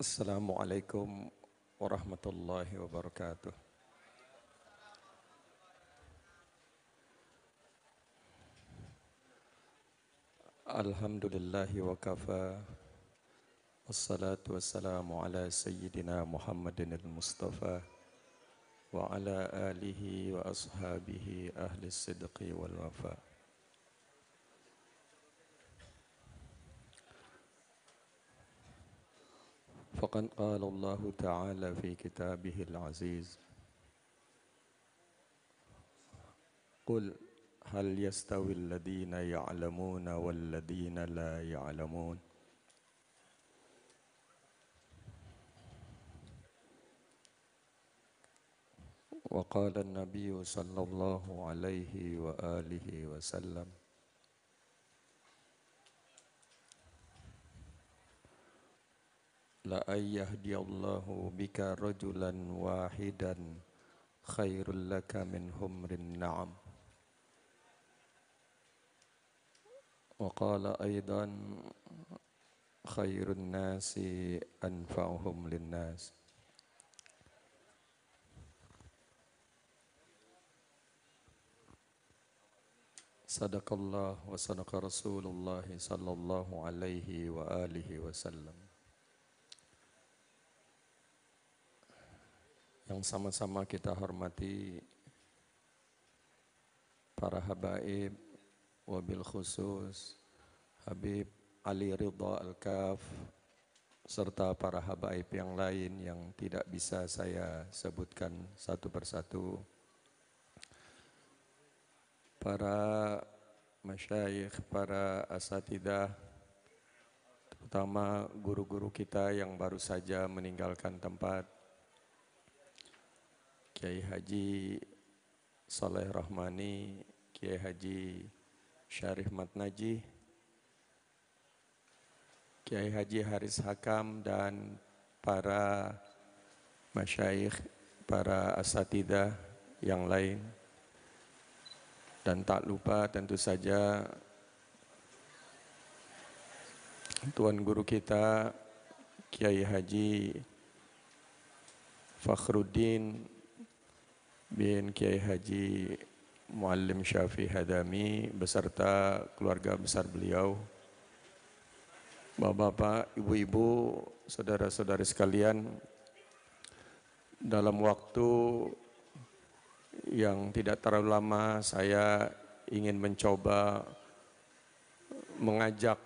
Assalamualaikum warahmatullahi wabarakatuh. Alhamdulillahi wa kafa. Wassalatu wassalamu ala sayyidina Muhammadin al-Mustafa wa ala alihi wa ashabihi ahli sidqi wal wafa. Faqad qala Allah ta'ala fi kitabihil aziz. Qul hal yastawi alladhina ya'lamuna walladhina la ya'lamun. Wa qala an-nabiy sallallahu alaihi wa alihi wasallam, la ayyahdiyallahu bika rajulan wahidan khairul laka min humrin na'am. Wa qala aidan khairun nasi anfa'uhum linnas. Sadaqallah wa sadaqa Rasulullah sallallahu alaihi wa alihi wasallam. Yang sama-sama kita hormati para habaib, wabil khusus Habib Ali Ridha Al-Kaf, serta para habaib yang lain yang tidak bisa saya sebutkan satu persatu. Para masyayikh, para asatidah, terutama guru-guru kita yang baru saja meninggalkan tempat, Kiai Haji Saleh Rahmani, Kiai Haji Syarif Matnaji, Kiai Haji Haris Hakam, dan para masyayikh, para asatidah yang lain. Dan tak lupa tentu saja Tuan Guru kita Kiai Haji Fakhruddin bin Kiai Haji Muallim Syafi Hadami beserta keluarga besar beliau, bapak-bapak, ibu-ibu, saudara-saudari sekalian. Dalam waktu yang tidak terlalu lama, saya ingin mencoba mengajak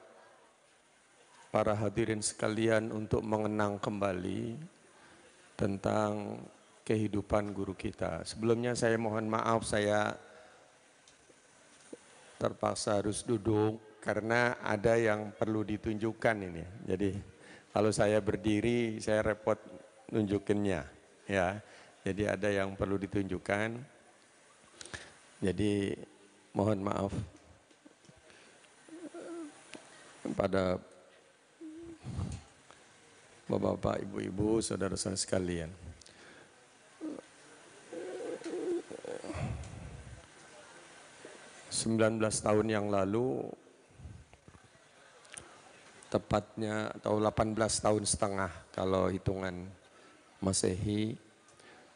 para hadirin sekalian untuk mengenang kembali tentang kehidupan guru kita. Sebelumnya saya mohon maaf, saya terpaksa harus duduk karena ada yang perlu ditunjukkan ini. Jadi kalau saya berdiri saya repot nunjukinnya, ya. Jadi ada yang perlu ditunjukkan. Jadi mohon maaf pada bapak-bapak, ibu-ibu, saudara-saudara sekalian. ...19 tahun yang lalu, tepatnya atau 18 tahun setengah kalau hitungan Masehi,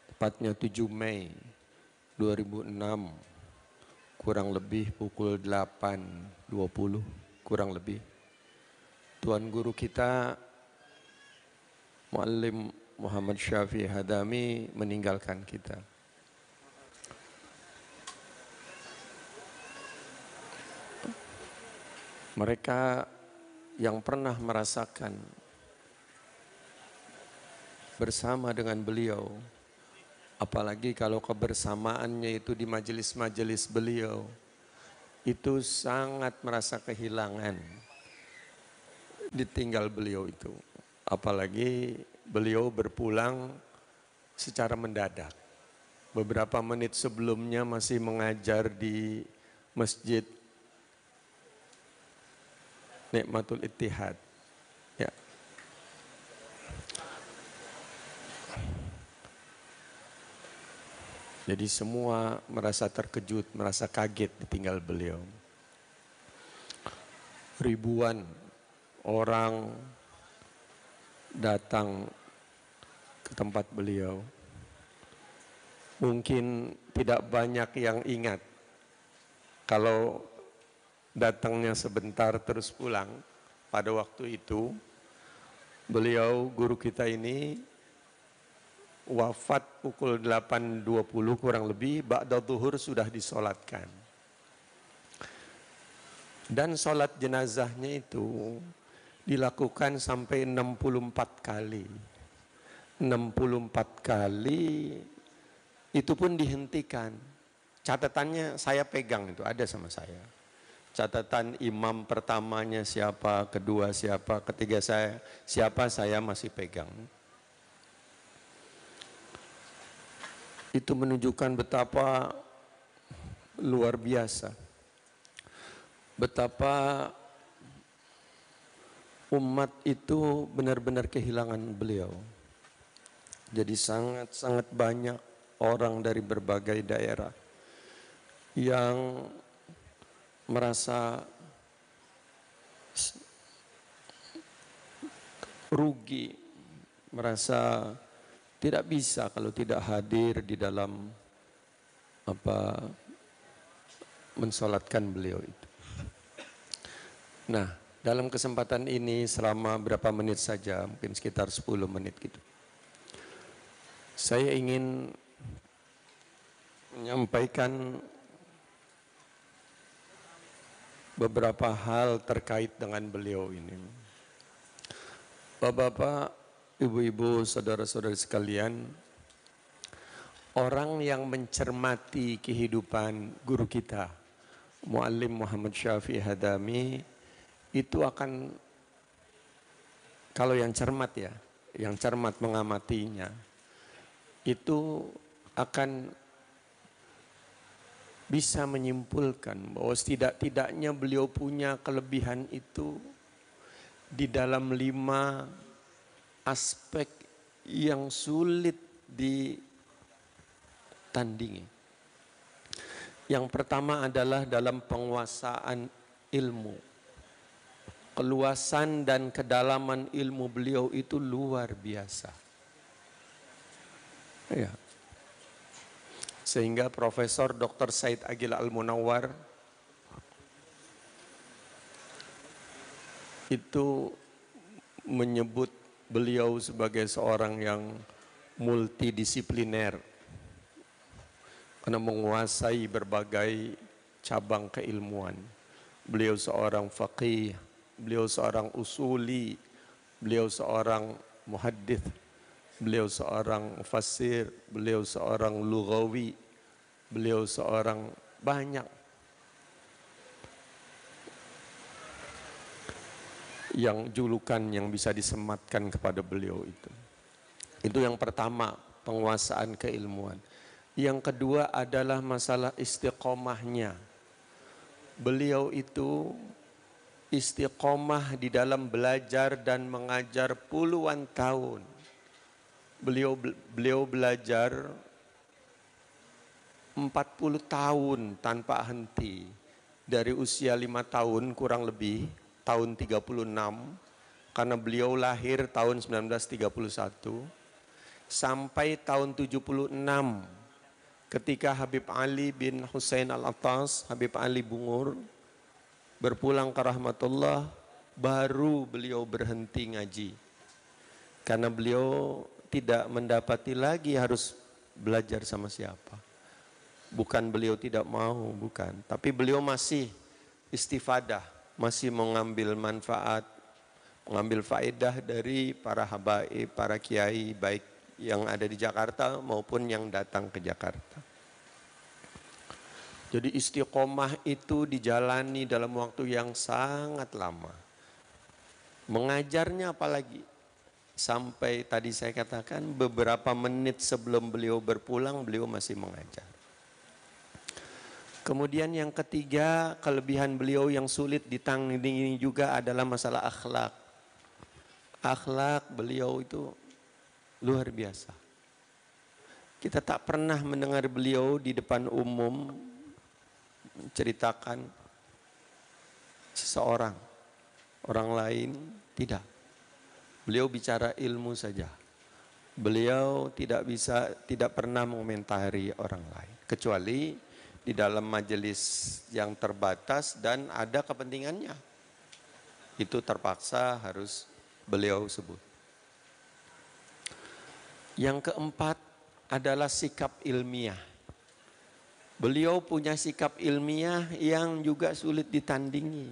tepatnya 7 Mei 2006, kurang lebih pukul 8.20, kurang lebih, Tuan Guru kita Muallim Muhammad Syafi Hadami meninggalkan kita. Mereka yang pernah merasakan bersama dengan beliau, apalagi kalau kebersamaannya itu di majelis-majelis beliau, itu sangat merasa kehilangan ditinggal beliau itu. Apalagi beliau berpulang secara mendadak. Beberapa menit sebelumnya masih mengajar di Masjid Nikmatul Ittihad, ya. Jadi semua merasa terkejut, merasa kaget ditinggal beliau. Ribuan orang datang ke tempat beliau. Mungkin tidak banyak yang ingat kalau datangnya sebentar terus pulang. Pada waktu itu beliau, guru kita ini, wafat pukul 8.20 kurang lebih, ba'da zuhur sudah disolatkan. Dan solat jenazahnya itu dilakukan sampai 64 kali. 64 kali itu pun dihentikan. Catatannya saya pegang, itu ada sama saya. Catatan imam pertamanya siapa, kedua siapa, ketiga siapa saya masih pegang. Itu menunjukkan betapa luar biasa, betapa umat itu benar-benar kehilangan beliau. Jadi sangat-sangat banyak orang dari berbagai daerah yang merasa rugi, merasa tidak bisa kalau tidak hadir di dalam mensolatkan beliau itu. Nah, dalam kesempatan ini selama berapa menit saja, mungkin sekitar 10 menit gitu, saya ingin menyampaikan beberapa hal terkait dengan beliau ini. Bapak-bapak, ibu-ibu, saudara-saudari sekalian, orang yang mencermati kehidupan guru kita, Muallim Muhammad Syafi'i Hadami, itu akan, kalau yang cermat ya, yang cermat mengamatinya, itu akan bisa menyimpulkan bahwa setidak-tidaknya beliau punya kelebihan itu di dalam 5 aspek yang sulit ditandingi. Yang pertama adalah dalam penguasaan ilmu. Keluasan dan kedalaman ilmu beliau itu luar biasa. Ya. Sehingga Profesor Dr. Said Agil Al-Munawwar itu menyebut beliau sebagai seorang yang multidisipliner karena menguasai berbagai cabang keilmuan. Beliau seorang faqih, beliau seorang usuli, beliau seorang muhaddits, beliau seorang mufassir, beliau seorang lughawi, beliau seorang banyak yang julukan yang bisa disematkan kepada beliau itu. Itu yang pertama, penguasaan keilmuan. Yang kedua adalah masalah istiqomahnya. Beliau itu istiqomah di dalam belajar dan mengajar puluhan tahun. Beliau belajar 40 tahun tanpa henti. Dari usia 5 tahun kurang lebih, tahun 36, karena beliau lahir tahun 1931, sampai tahun 76, ketika Habib Ali bin Husain Al-Attas, Habib Ali Bungur, berpulang ke rahmatullah, baru beliau berhenti ngaji. Karena beliau tidak mendapati lagi harus belajar sama siapa. Bukan beliau tidak mau, bukan. Tapi beliau masih istifadah, masih mengambil manfaat, mengambil faedah dari para habaib, para kiai, baik yang ada di Jakarta maupun yang datang ke Jakarta. Jadi istiqomah itu dijalani dalam waktu yang sangat lama. Mengajarnya apalagi, sampai tadi saya katakan beberapa menit sebelum beliau berpulang, beliau masih mengajar. Kemudian yang ketiga, kelebihan beliau yang sulit ditandingi juga adalah masalah akhlak. Akhlak beliau itu luar biasa. Kita tak pernah mendengar beliau di depan umum menceritakan seseorang, orang lain tidak. Beliau bicara ilmu saja. Beliau tidak pernah mengomentari orang lain. Kecuali di dalam majelis yang terbatas dan ada kepentingannya. Itu terpaksa harus beliau sebut. Yang keempat adalah sikap ilmiah. Beliau punya sikap ilmiah yang juga sulit ditandingi.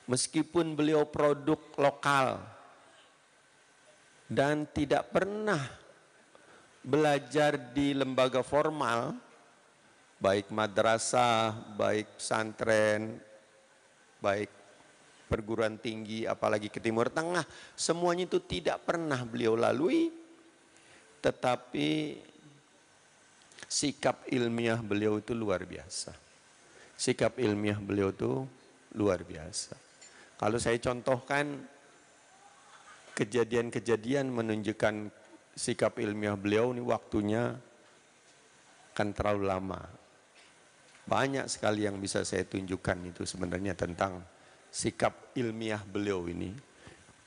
Meskipun beliau produk lokal dan tidak pernah belajar di lembaga formal, baik madrasah, baik pesantren, baik perguruan tinggi, apalagi ke Timur Tengah, semuanya itu tidak pernah beliau lalui, tetapi sikap ilmiah beliau itu luar biasa. Sikap ilmiah beliau itu luar biasa. Kalau saya contohkan kejadian-kejadian menunjukkan sikap ilmiah beliau, ini waktunya kan terlalu lama. Banyak sekali yang bisa saya tunjukkan itu sebenarnya tentang sikap ilmiah beliau ini.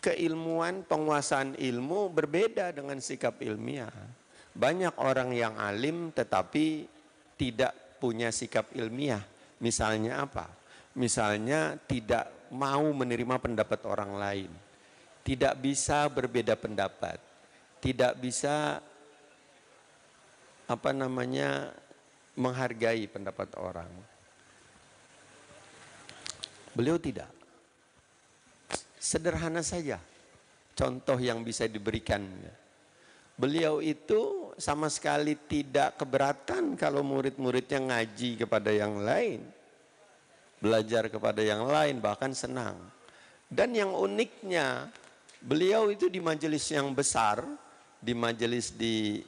Keilmuan, penguasaan ilmu berbeda dengan sikap ilmiah. Banyak orang yang alim tetapi tidak punya sikap ilmiah. Misalnya apa? Misalnya tidak mau menerima pendapat orang lain. Tidak bisa berbeda pendapat. Tidak bisa menghargai pendapat orang. Beliau tidak. Sederhana saja contoh yang bisa diberikan. Beliau itu sama sekali tidak keberatan kalau murid-muridnya ngaji kepada yang lain. Belajar kepada yang lain, bahkan senang. Dan yang uniknya, beliau itu di majelis yang besar, di majelis di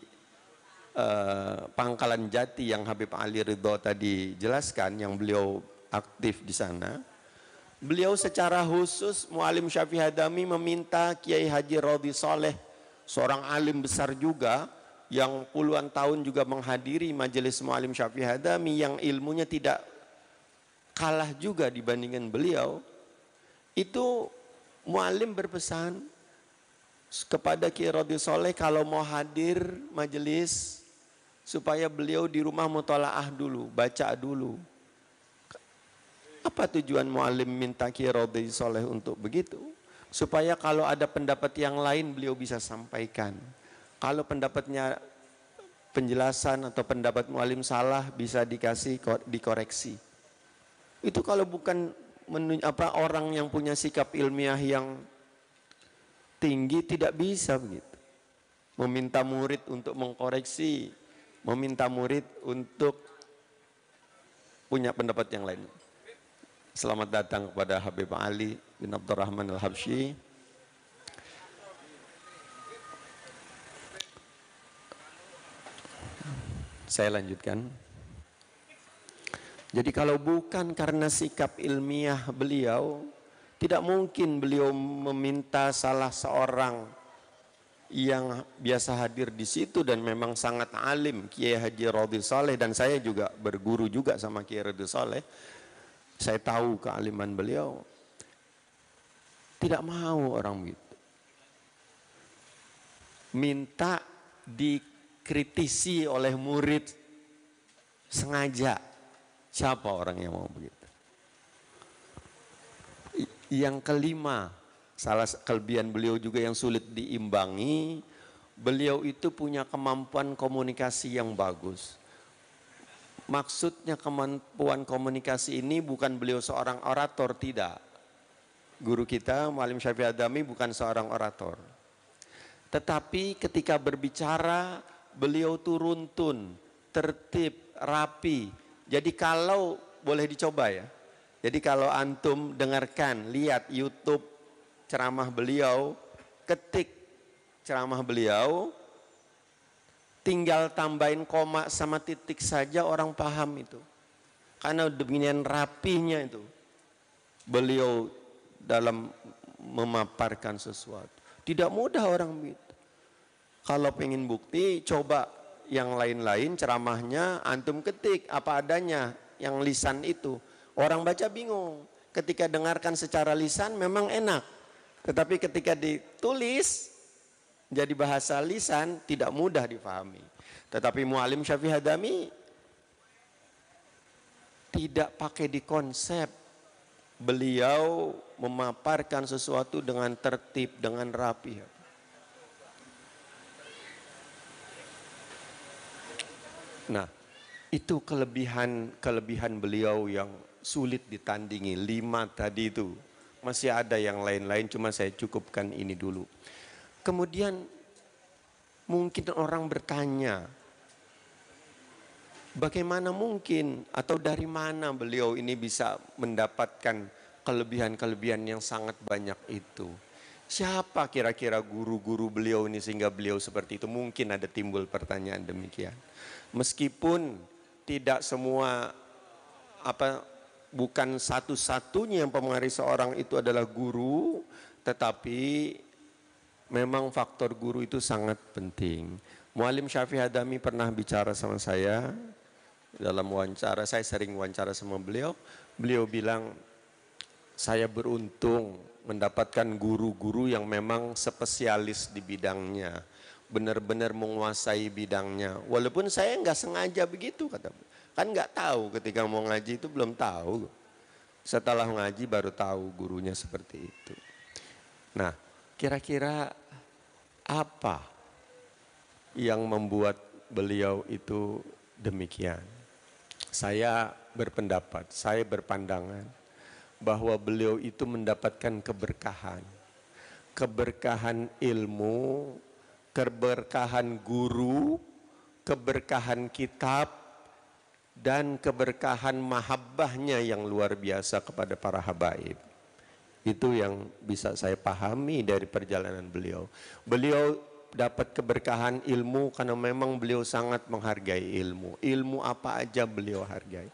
Pangkalan Jati yang Habib Ali Ridho tadi jelaskan, yang beliau aktif di sana. Beliau secara khusus Muallim Syafi'i Hadami meminta Kiai Haji Rodhi Soleh, seorang alim besar juga yang puluhan tahun juga menghadiri majelis Muallim Syafi'i Hadami, yang ilmunya tidak kalah juga dibandingkan beliau. Itu Muallim berpesan kepada Kiai Rodhi Soleh kalau mau hadir majelis supaya beliau di rumah mutolaah dulu, baca dulu. Apa tujuan Muallim minta Kiai Rodhi Soleh untuk begitu? Supaya kalau ada pendapat yang lain beliau bisa sampaikan. Kalau pendapatnya penjelasan atau pendapat Muallim salah bisa dikoreksi. Itu kalau bukan orang yang punya sikap ilmiah yang tinggi tidak bisa begitu. Meminta murid untuk mengkoreksi, meminta murid untuk punya pendapat yang lain. Selamat datang kepada Habib Ali bin Abdurrahman Al-Habsyi. Saya lanjutkan. Jadi kalau bukan karena sikap ilmiah beliau, tidak mungkin beliau meminta salah seorang yang biasa hadir di situ dan memang sangat alim, Kiai Haji Rodhi Soleh, dan saya juga berguru juga sama Kiai Rodhi Soleh. Saya tahu kealiman beliau. Tidak mau orang begitu. Minta dikritisi oleh murid sengaja. Siapa orang yang mau begitu? Yang kelima, salah kelebihan beliau juga yang sulit diimbangi, beliau itu punya kemampuan komunikasi yang bagus. Maksudnya kemampuan komunikasi ini bukan beliau seorang orator, tidak. Guru kita, Muallim Syafi'i Hadami, bukan seorang orator. Tetapi ketika berbicara, beliau tuh runtun, tertib, rapi. Jadi kalau boleh dicoba ya. Jadi kalau antum dengarkan, lihat YouTube ceramah beliau, ketik ceramah beliau, tinggal tambahin koma sama titik saja orang paham itu. Karena demikian rapihnya itu beliau dalam memaparkan sesuatu. Tidak mudah orang begitu. Kalau pengen bukti, coba yang lain-lain ceramahnya antum ketik apa adanya yang lisan itu. Orang baca bingung. Ketika dengarkan secara lisan memang enak. Tetapi ketika ditulis jadi bahasa lisan tidak mudah difahami. Tetapi Muallim Syafi'i Hadami tidak pakai di konsep. Beliau memaparkan sesuatu dengan tertib, dengan rapi. Nah, itu kelebihan beliau yang sulit ditandingi. 5 tadi itu. Masih ada yang lain-lain, cuma saya cukupkan ini dulu. Kemudian mungkin orang bertanya, bagaimana mungkin atau dari mana beliau ini bisa mendapatkan kelebihan-kelebihan yang sangat banyak itu? Siapa kira-kira guru-guru beliau ini sehingga beliau seperti itu? Mungkin ada timbul pertanyaan demikian. Meskipun tidak semua bukan satu-satunya yang mempengaruhi seorang itu adalah guru, tetapi memang faktor guru itu sangat penting. Muallim Syafi'i Hadami pernah bicara sama saya dalam wawancara, saya sering wawancara sama beliau. Beliau bilang, saya beruntung mendapatkan guru-guru yang memang spesialis di bidangnya, benar-benar menguasai bidangnya. Walaupun saya nggak sengaja begitu, kata beliau. Kan nggak tahu ketika mau ngaji itu belum tahu. Setelah ngaji baru tahu gurunya seperti itu. Nah, kira-kira apa yang membuat beliau itu demikian? Saya berpendapat, saya berpandangan bahwa beliau itu mendapatkan keberkahan. Keberkahan ilmu, keberkahan guru, keberkahan kitab, dan keberkahan mahabbahnya yang luar biasa kepada para habaib. Itu yang bisa saya pahami dari perjalanan beliau. Beliau dapat keberkahan ilmu karena memang beliau sangat menghargai ilmu. Ilmu apa aja beliau hargai.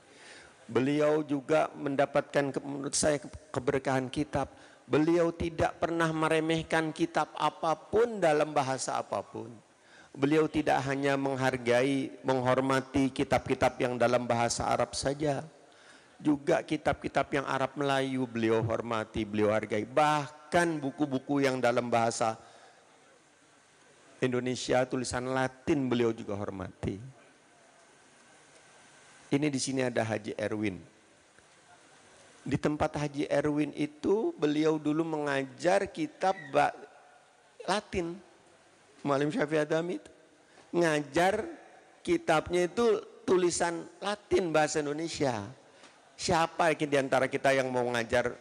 Beliau juga mendapatkan menurut saya keberkahan kitab. Beliau tidak pernah meremehkan kitab apapun dalam bahasa apapun. Beliau tidak hanya menghargai, menghormati kitab-kitab yang dalam bahasa Arab saja. Juga kitab-kitab yang Arab Melayu beliau hormati, beliau hargai. Bahkan buku-buku yang dalam bahasa Indonesia, tulisan Latin beliau juga hormati. Ini di sini ada Haji Erwin. Di tempat Haji Erwin itu beliau dulu mengajar kitab Latin. Muallim Syafi'i Hadami itu ngajar kitabnya itu tulisan Latin bahasa Indonesia. Siapa di antara kita yang mau ngajar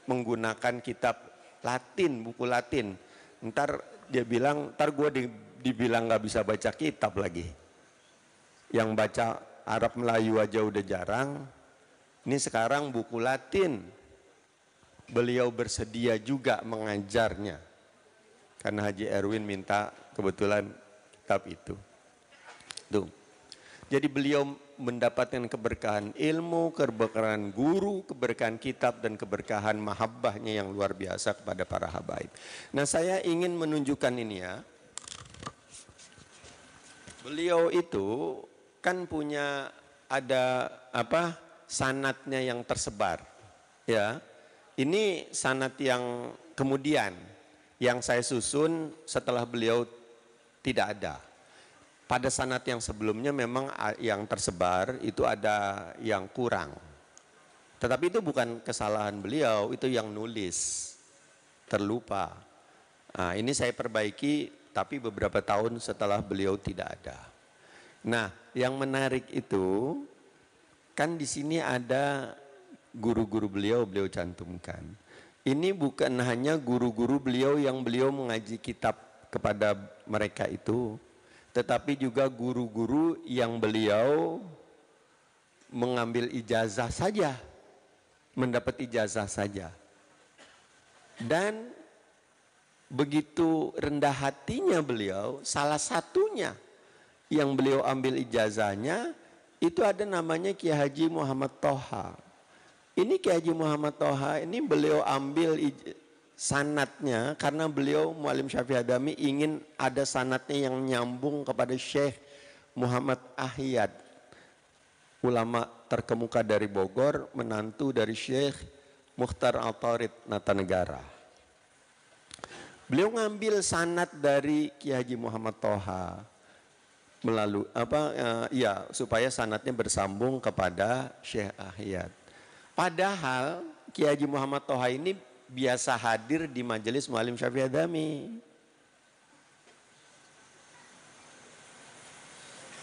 menggunakan kitab Latin, buku Latin? Ntar dia bilang, ntar gue dibilang gak bisa baca kitab lagi. Yang baca Arab Melayu aja udah jarang. Ini sekarang buku Latin. Beliau bersedia juga mengajarnya. Karena Haji Erwin minta kebetulan kitab itu. Tuh. Jadi beliau mendapatkan keberkahan ilmu, keberkahan guru, keberkahan kitab, dan keberkahan mahabbahnya yang luar biasa kepada para habaib. Nah, saya ingin menunjukkan ini ya. Beliau itu kan punya ada sanatnya yang tersebar. Ya. Ini sanat yang kemudian yang saya susun setelah beliau tidak ada. Pada sanad yang sebelumnya memang yang tersebar itu ada yang kurang. Tetapi itu bukan kesalahan beliau, itu yang nulis. Terlupa. Nah, ini saya perbaiki tapi beberapa tahun setelah beliau tidak ada. Nah, yang menarik itu kan di sini ada guru-guru beliau cantumkan. Ini bukan hanya guru-guru beliau yang beliau mengaji kitab kepada mereka itu, tetapi juga guru-guru yang beliau mengambil ijazah saja, mendapat ijazah saja. Dan begitu rendah hatinya beliau, salah satunya yang beliau ambil ijazahnya, itu ada namanya Kiai Haji Muhammad Toha. Ini Kiai Haji Muhammad Toha ini beliau ambil sanatnya karena beliau Muallim Syafi'i Hadami ingin ada sanatnya yang nyambung kepada Syekh Muhammad Ahyad, ulama terkemuka dari Bogor, menantu dari Syekh Mukhtar Al-Tarid Natanegara. Beliau ngambil sanad dari Kiai Haji Muhammad Thoha melalui supaya sanadnya bersambung kepada Syekh Ahyad. Padahal Kiai Haji Muhammad Thoha ini biasa hadir di majelis Muallim Syafi'i Adami.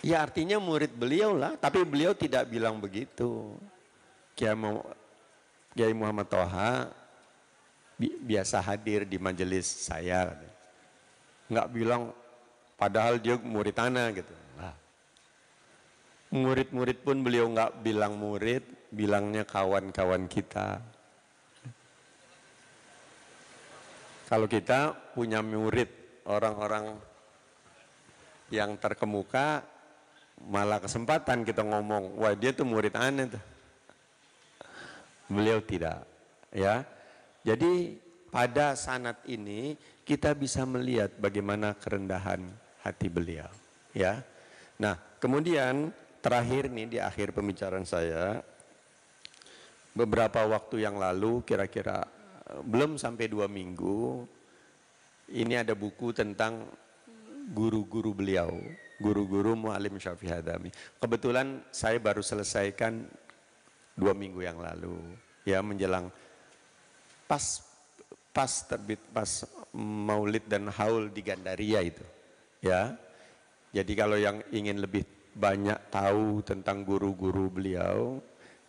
Ya artinya murid beliau lah, tapi beliau tidak bilang begitu. Kiai Muhammad Thoha biasa hadir di majelis saya. Enggak bilang padahal dia murid ana gitu. Nah, murid-murid pun beliau enggak bilang murid, bilangnya kawan-kawan kita. Kalau kita punya murid, orang-orang yang terkemuka, malah kesempatan kita ngomong, wah dia tuh murid aneh tuh. Beliau tidak, ya. Jadi pada sanad ini kita bisa melihat bagaimana kerendahan hati beliau, ya. Nah, kemudian terakhir nih di akhir pembicaraan saya, beberapa waktu yang lalu, kira-kira belum sampai 2 minggu, ini ada buku tentang guru-guru beliau, guru-guru Muallim Syafi'i Adami. Kebetulan saya baru selesaikan 2 minggu yang lalu, ya, menjelang pas Maulid dan Haul di Gandaria itu, ya. Jadi kalau yang ingin lebih banyak tahu tentang guru-guru beliau,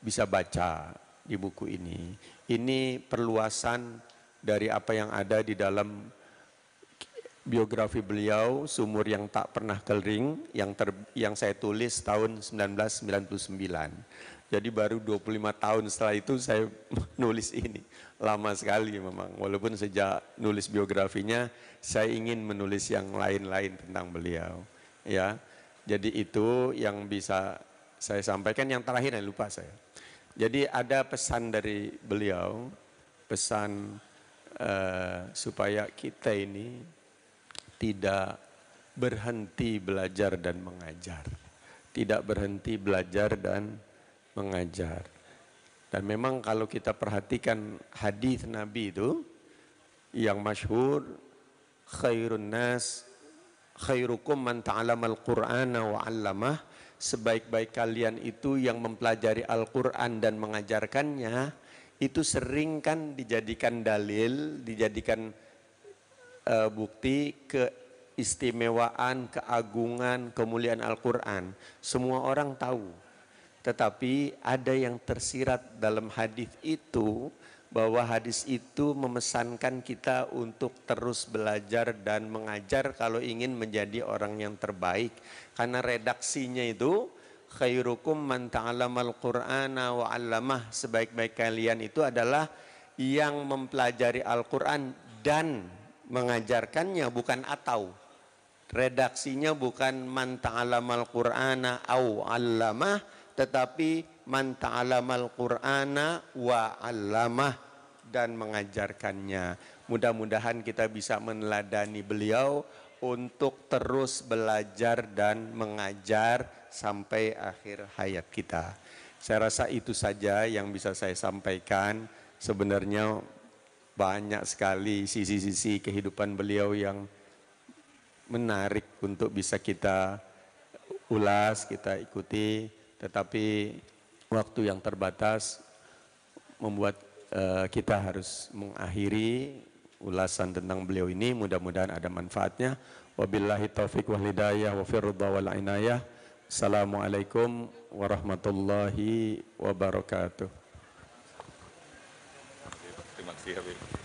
bisa baca di buku ini. Ini perluasan dari apa yang ada di dalam biografi beliau, Sumur yang Tak Pernah Kering, yang saya tulis tahun 1999. Jadi baru 25 tahun setelah itu saya nulis ini. Lama sekali memang, walaupun sejak nulis biografinya, saya ingin menulis yang lain-lain tentang beliau. Ya, jadi itu yang bisa saya sampaikan. Yang terakhir yang lupa saya. Jadi ada pesan dari beliau, pesan supaya kita ini tidak berhenti belajar dan mengajar. Tidak berhenti belajar dan mengajar. Dan memang kalau kita perhatikan hadis Nabi itu yang masyhur, khairun nas khairukum man ta'alamal qur'ana wa 'allamah, sebaik-baik kalian itu yang mempelajari Al-Qur'an dan mengajarkannya. Itu sering kan dijadikan dalil, dijadikan bukti keistimewaan, keagungan, kemuliaan Al-Qur'an. Semua orang tahu. Tetapi ada yang tersirat dalam hadis itu, bahwa hadis itu memesankan kita untuk terus belajar dan mengajar kalau ingin menjadi orang yang terbaik. Karena redaksinya itu, khairukum man ta'alamal qur'ana wa 'allamah, sebaik-baik kalian itu adalah yang mempelajari Al-Qur'an dan mengajarkannya, bukan atau. Redaksinya bukan man ta'alamal qur'ana au 'allamah, tetapi man ta'alamal qur'ana wa 'allamah, dan mengajarkannya. Mudah-mudahan kita bisa meneladani beliau untuk terus belajar dan mengajar sampai akhir hayat kita. Saya rasa itu saja yang bisa saya sampaikan. Sebenarnya banyak sekali sisi-sisi kehidupan beliau yang menarik untuk bisa kita ulas, kita ikuti. Tetapi waktu yang terbatas membuat kita harus mengakhiri ulasan tentang beliau ini. Mudah-mudahan ada manfaatnya. Wabillahi taufiq wal hidayah wa firda wal inayah. Assalamualaikum warahmatullahi wabarakatuh. Terima kasih Habib.